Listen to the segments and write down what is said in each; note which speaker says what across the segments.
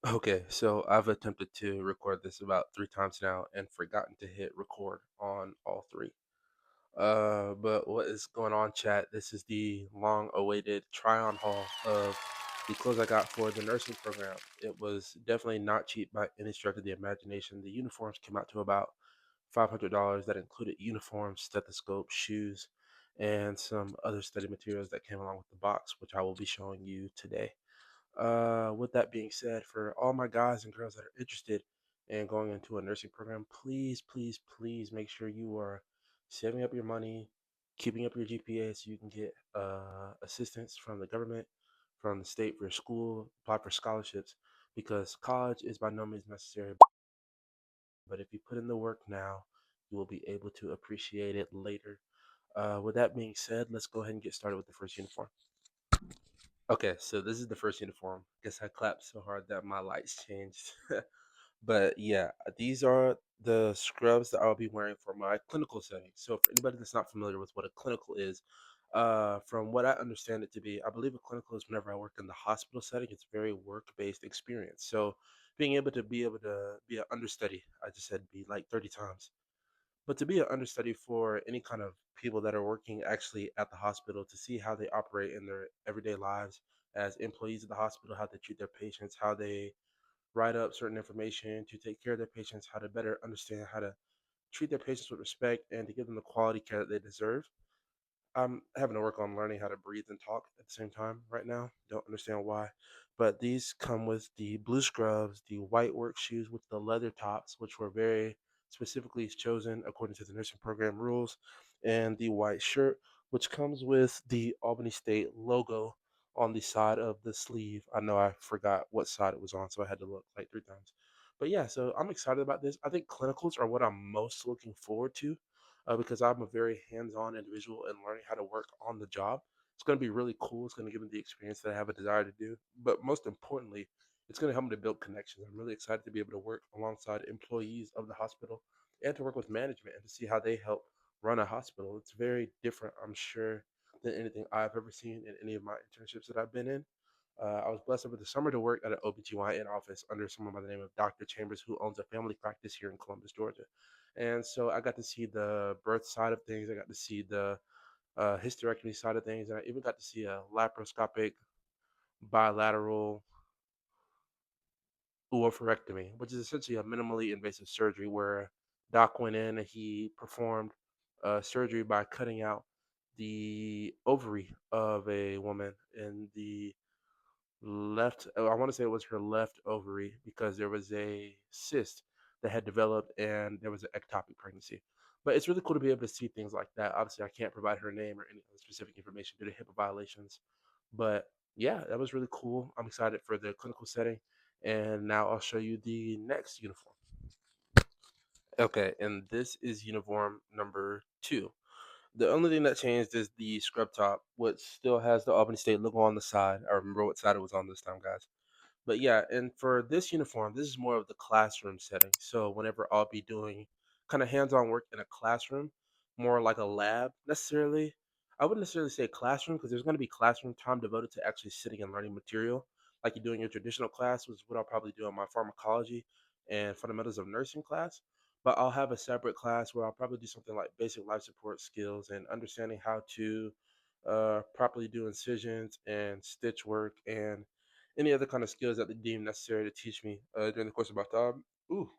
Speaker 1: Okay, so I've attempted to record this about 3 times now and forgotten to hit record on all three. But what is going on, chat? This is the long-awaited try-on haul of the clothes I got for the nursing program. It was definitely not cheap by any stretch of the imagination. The uniforms came out to about $500. That included uniforms, stethoscope, shoes, and some other study materials that came along with the box, which I will be showing you today. With that being said, for all my guys and girls that are interested in going into a nursing program, please, please, please make sure you are saving up your money, keeping up your GPA so you can get assistance from the government, from the state for your school, apply for scholarships, because college is by no means necessary. But if you put in the work now, you will be able to appreciate it later. With that being said, let's go ahead and get started with the first uniform. Okay, so this is the first uniform. Guess I clapped so hard that my lights changed. But yeah, these are the scrubs that I'll be wearing for my clinical setting. So for anybody that's not familiar with what a clinical is, from what I understand it to be, I believe a clinical is whenever I work in the hospital setting, it's a very work-based experience. So being able to be an understudy, I just said be like 30 times. But to be an understudy for any kind of people that are working actually at the hospital to see how they operate in their everyday lives as employees of the hospital, how they treat their patients, how they write up certain information to take care of their patients, how to better understand how to treat their patients with respect and to give them the quality care that they deserve. I'm having to work on learning how to breathe and talk at the same time right now. Don't understand why. But these come with the blue scrubs, the white work shoes with the leather tops, which were very specifically chosen according to the nursing program rules, and the white shirt, which comes with the Albany State logo on the side of the sleeve. I know I forgot what side it was on, so I had to look like 3 times. But yeah, so I'm excited about this. I think clinicals are what I'm most looking forward to because I'm a very hands-on individual and learning how to work on the job. It's going to be really cool. It's going to give me the experience that I have a desire to do. But most importantly, it's going to help me to build connections. I'm really excited to be able to work alongside employees of the hospital and to work with management and to see how they help run a hospital. It's very different, I'm sure, than anything I've ever seen in any of my internships that I've been in. I was blessed over the summer to work at an OBGYN office under someone by the name of Dr. Chambers, who owns a family practice here in Columbus, Georgia. And so I got to see the birth side of things. I got to see the hysterectomy side of things. And I even got to see a laparoscopic bilateral oophorectomy, which is essentially a minimally invasive surgery where Doc went in and he performed surgery by cutting out the ovary of a woman in the left. I want to say it was her left ovary because there was a cyst that had developed and there was an ectopic pregnancy. But it's really cool to be able to see things like that. Obviously, I can't provide her name or any other specific information due to HIPAA violations. But yeah, that was really cool. I'm excited for the clinical setting. And now I'll show you the next uniform. Okay, and this is uniform number two. The only thing that changed is the scrub top, which still has the Albany State logo on the side. I remember what side it was on this time, guys. But yeah, and for this uniform, this is more of the classroom setting. So whenever I'll be doing kind of hands-on work in a classroom, more like a lab necessarily. I wouldn't necessarily say classroom because there's going to be classroom time devoted to actually sitting and learning material, like you do in your traditional class, which is what I'll probably do in my pharmacology and fundamentals of nursing class. But I'll have a separate class where I'll probably do something like basic life support skills and understanding how to properly do incisions and stitch work and any other kind of skills that they deem necessary to teach me during the course of my time. Ooh,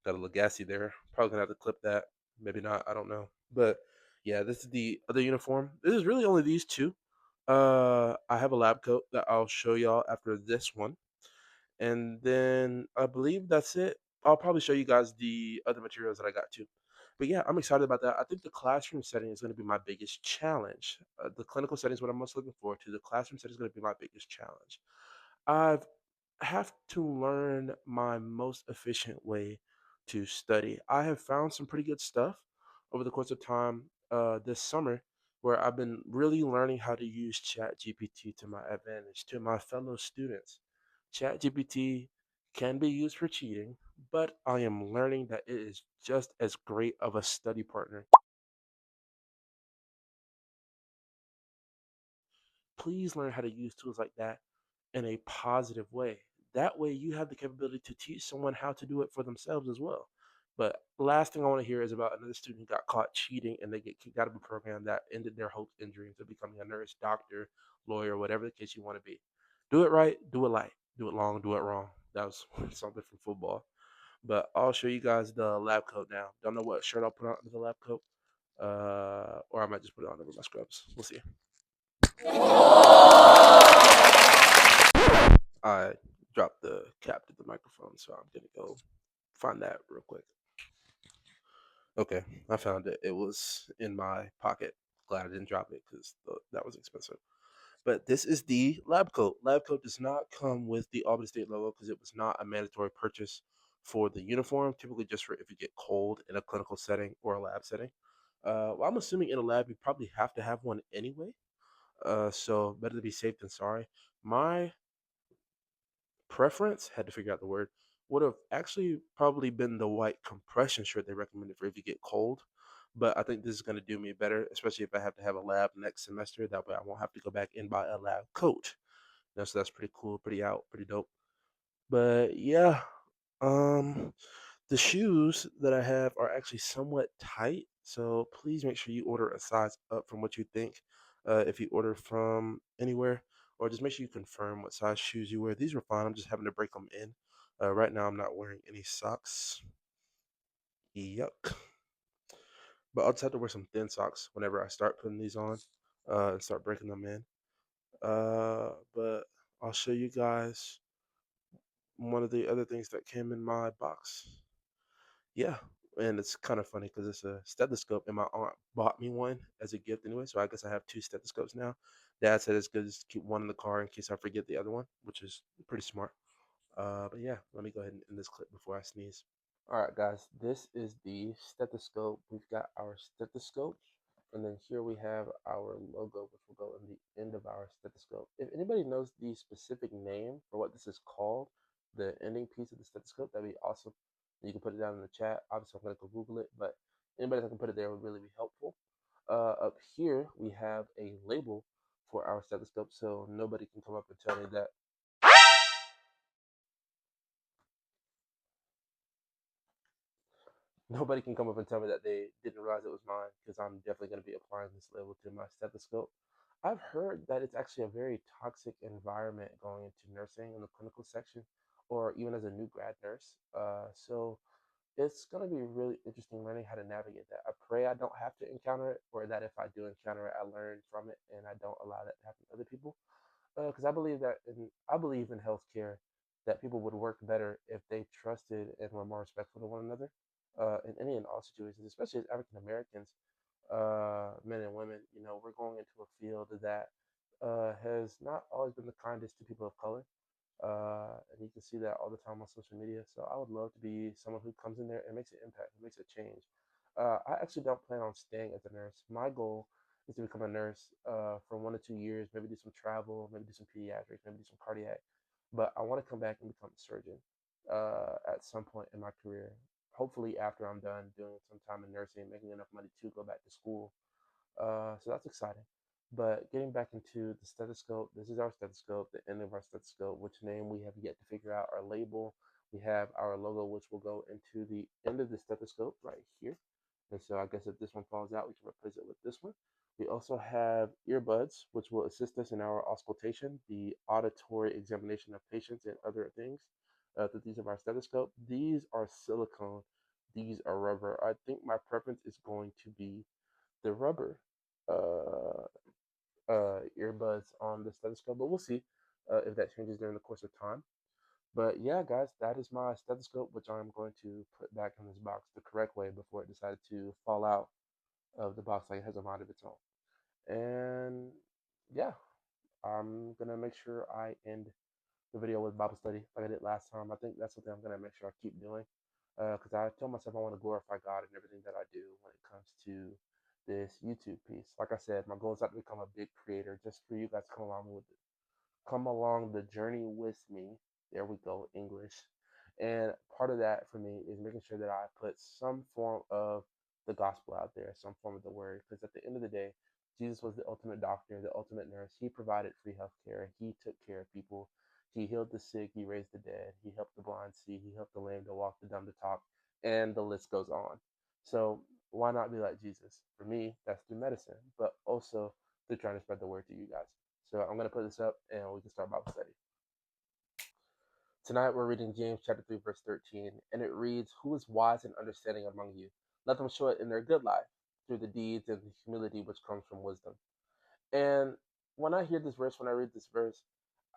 Speaker 1: got a little gassy there. Probably gonna have to clip that. Maybe not. I don't know. But yeah, this is the other uniform. This is really only these two. I have a lab coat that I'll show y'all after this one, and then I believe that's it. I'll probably show you guys the other materials that I got too. But yeah, I'm excited about that. I think the classroom setting is going to be my biggest challenge. The clinical setting is what I'm most looking forward to. The classroom setting is going to be my biggest challenge. I have to learn my most efficient way to study. I have found some pretty good stuff over the course of time this summer where I've been really learning how to use ChatGPT to my advantage, to my fellow students. ChatGPT can be used for cheating, but I am learning that it is just as great of a study partner please learn how to use tools like that in a positive way. That way, you have the capability to teach someone how to do it for themselves as well. But last thing I want to hear is about another student who got caught cheating and they get kicked out of a program that ended their hopes and dreams of becoming a nurse, doctor, lawyer, whatever the case you want to be. Do it right, do it light, do it long, do it wrong. That was something from football. But I'll show you guys the lab coat now. Don't know what shirt I'll put on under the lab coat, or I might just put it on over my scrubs. We'll see. I dropped the cap to the microphone, so I'm gonna go find that real quick. Okay, I found it. It was in my pocket. Glad I didn't drop it because that was expensive. But this is the lab coat. Lab coat does not come with the Albany State logo because it was not a mandatory purchase for the uniform. Typically, just for if you get cold in a clinical setting or a lab setting. Well, I'm assuming in a lab you probably have to have one anyway. So better to be safe than sorry. My preference, had to figure out the word, would have actually probably been the white compression shirt they recommended for if you get cold. But I think this is going to do me better, especially if I have to have a lab next semester. That way I won't have to go back and buy a lab coat. So that's pretty cool, pretty out, pretty dope. But yeah, um, the shoes that I have are actually somewhat tight, so please make sure you order a size up from what you think. If you order from anywhere, or just make sure you confirm what size shoes you wear. These were fine. I'm just having to break them in. Right now, I'm not wearing any socks. Yuck. But I'll just have to wear some thin socks whenever I start putting these on and start breaking them in. But I'll show you guys one of the other things that came in my box. Yeah, and it's kind of funny because it's a stethoscope, and my aunt bought me one as a gift anyway. So I guess I have two stethoscopes now. Dad said it's good to just keep one in the car in case I forget the other one, which is pretty smart. But yeah, let me go ahead and end this clip before I sneeze. All right, guys, this is the stethoscope. We've got our stethoscope, and then here we have our logo, which will go in the end of our stethoscope. If anybody knows the specific name for what this is called, the ending piece of the stethoscope, that'd be awesome. You can put it down in the chat. Obviously, I'm going to go Google it, but anybody that can put it there would really be helpful. Up here, we have a label for our stethoscope, so nobody can come up and tell me that nobody can come up and tell me that they didn't realize it was mine because I'm definitely going to be applying this label to my stethoscope. I've heard that it's actually a very toxic environment going into nursing in the clinical section or even as a new grad nurse. So it's going to be really interesting learning how to navigate that. I pray I don't have to encounter it, or that if I do encounter it, I learn from it and I don't allow that to happen to other people. Because I believe in healthcare that people would work better if they trusted and were more respectful to one another in any and all situations, especially as African Americans, men and women. You know, we're going into a field that has not always been the kindest to people of color. And you can see that all the time on social media. So I would love to be someone who comes in there and makes an impact, who makes a change. I actually don't plan on staying as a nurse. My goal is to become a nurse for 1 to 2 years, maybe do some travel, maybe do some pediatrics, maybe do some cardiac. But I want to come back and become a surgeon at some point in my career. Hopefully, after I'm done doing some time in nursing, making enough money to go back to school. So that's exciting. But getting back into the stethoscope, this is our stethoscope, the end of our stethoscope, which name we have yet to figure out. Our label, we have our logo, which will go into the end of the stethoscope right here. And so I guess if this one falls out, we can replace it with this one. We also have earbuds, which will assist us in our auscultation, the auditory examination of patients and other things. Through these of our stethoscope. These are silicone. These are rubber. I think my preference is going to be the rubber uh, earbuds on the stethoscope, but we'll see if that changes during the course of time. But yeah, guys, that is my stethoscope, which I'm going to put back in this box the correct way before it decided to fall out of the box like it has a mind of its own. And yeah, I'm gonna make sure I end the video with Bible study like I did last time. I think that's something I'm gonna make sure I keep doing because I tell myself I want to glorify God in everything that I do when it comes to this YouTube piece. Like I said, my goal is not to become a big creator, just for you guys to come along the journey with me. There we go, English. And part of that for me is making sure that I put some form of the gospel out there, some form of the word, because at the end of the day, Jesus was the ultimate doctor, the ultimate nurse. He provided free health care. He took care of people. He healed the sick. He raised the dead. He helped the blind see. He helped the lame to walk, the dumb to talk, and the list goes on. So why not be like Jesus? For me, that's through medicine, but also through trying to spread the word to you guys. So I'm going to put this up and we can start Bible study. Tonight we're reading James chapter 3, verse 13, and it reads, "Who is wise and understanding among you? Let them show it in their good life, through the deeds and the humility which comes from wisdom." And when I hear this verse, when I read this verse,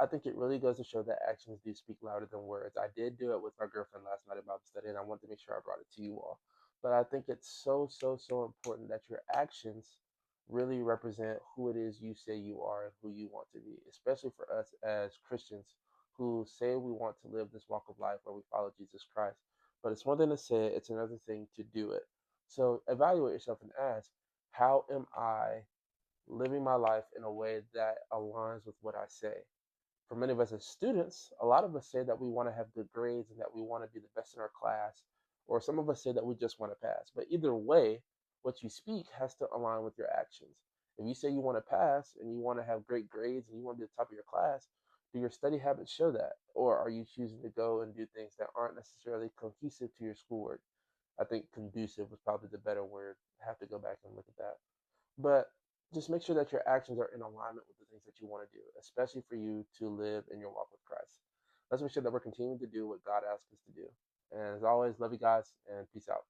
Speaker 1: I think it really goes to show that actions do speak louder than words. I did do it with my girlfriend last night at Bible study, and I wanted to make sure I brought it to you all. But I think it's so important that your actions really represent who it is you say you are and who you want to be, especially for us as Christians who say we want to live this walk of life where we follow Jesus Christ. But it's one thing to say it, it's another thing to do it. So evaluate yourself and ask, how am I living my life in a way that aligns with what I say? For many of us as students, a lot of us say that we want to have good grades and that we want to be the best in our class, or some of us say that we just want to pass. But either way, what you speak has to align with your actions. If you say you want to pass and you want to have great grades and you want to be the top of your class, do your study habits show that? Or are you choosing to go and do things that aren't necessarily cohesive to your schoolwork? I think conducive was probably the better word. I have to go back and look at that. But just make sure that your actions are in alignment with the things that you want to do, especially for you to live in your walk with Christ. Let's make sure that we're continuing to do what God asks us to do. And as always, love you guys and peace out.